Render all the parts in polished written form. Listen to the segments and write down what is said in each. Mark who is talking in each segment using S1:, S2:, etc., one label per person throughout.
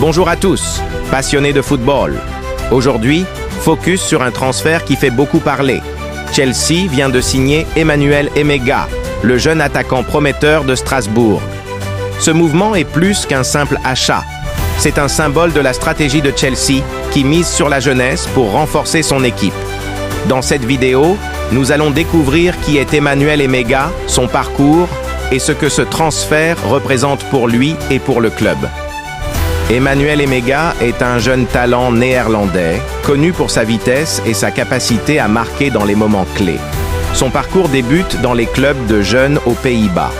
S1: Bonjour à tous, passionnés de football. Aujourd'hui, focus sur un transfert qui fait beaucoup parler. Chelsea vient de signer Emmanuel Emega, le jeune attaquant prometteur de Strasbourg. Ce mouvement est plus qu'un simple achat. C'est un symbole de la stratégie de Chelsea qui mise sur la jeunesse pour renforcer son équipe. Dans cette vidéo, nous allons découvrir qui est Emmanuel Emega, son parcours et ce que ce transfert représente pour lui et pour le club. Emmanuel Emega est un jeune talent néerlandais, connu pour sa vitesse et sa capacité à marquer dans les moments clés. Son parcours débute dans les clubs de jeunes aux Pays-Bas.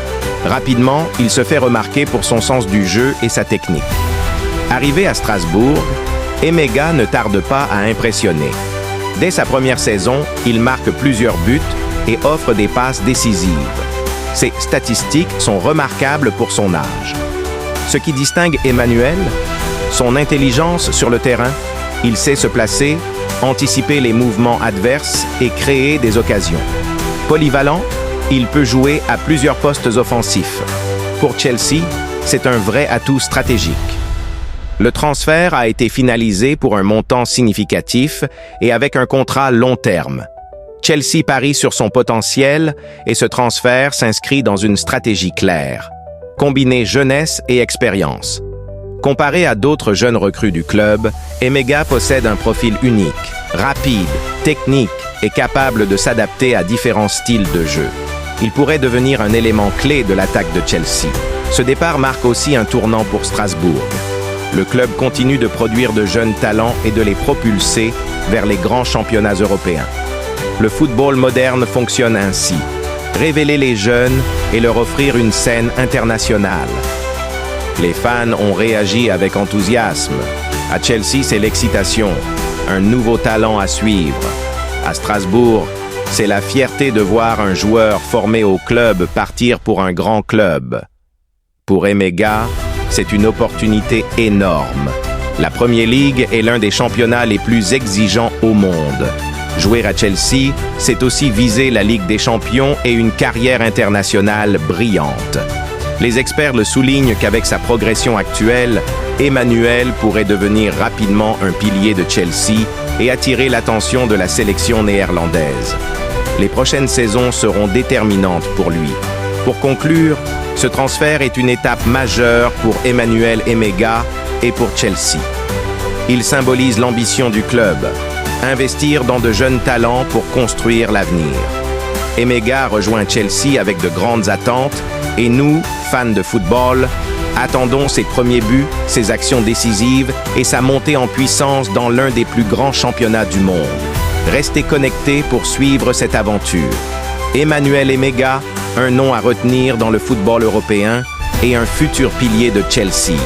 S1: Rapidement, il se fait remarquer pour son sens du jeu et sa technique. Arrivé à Strasbourg, Emega ne tarde pas à impressionner. Dès sa première saison, il marque plusieurs buts et offre des passes décisives. Ses statistiques sont remarquables pour son âge. Ce qui distingue Emmanuel, son intelligence sur le terrain, il sait se placer, anticiper les mouvements adverses et créer des occasions. Polyvalent, il peut jouer à plusieurs postes offensifs. Pour Chelsea, c'est un vrai atout stratégique. Le transfert a été finalisé pour un montant significatif et avec un contrat long terme. Chelsea parie sur son potentiel et ce transfert s'inscrit dans une stratégie claire. Combiner jeunesse et expérience. Comparé à d'autres jeunes recrues du club, Emega possède un profil unique, rapide, technique et capable de s'adapter à différents styles de jeu. Il pourrait devenir un élément clé de l'attaque de Chelsea. Ce départ marque aussi un tournant pour Strasbourg. Le club continue de produire de jeunes talents et de les propulser vers les grands championnats européens. Le football moderne fonctionne ainsi. Révéler les jeunes et leur offrir une scène internationale. Les fans ont réagi avec enthousiasme. À Chelsea, c'est l'excitation, un nouveau talent à suivre. À Strasbourg, c'est la fierté de voir un joueur formé au club partir pour un grand club. Pour Emega, c'est une opportunité énorme. La Premier League est l'un des championnats les plus exigeants au monde. Jouer à Chelsea, c'est aussi viser la Ligue des Champions et une carrière internationale brillante. Les experts le soulignent qu'avec sa progression actuelle, Emmanuel pourrait devenir rapidement un pilier de Chelsea et attirer l'attention de la sélection néerlandaise. Les prochaines saisons seront déterminantes pour lui. Pour conclure, ce transfert est une étape majeure pour Emmanuel Emega et pour Chelsea. Il symbolise l'ambition du club. Investir dans de jeunes talents pour construire l'avenir. Emega rejoint Chelsea avec de grandes attentes et nous, fans de football, attendons ses premiers buts, ses actions décisives et sa montée en puissance dans l'un des plus grands championnats du monde. Restez connectés pour suivre cette aventure. Emmanuel Emega, un nom à retenir dans le football européen et un futur pilier de Chelsea.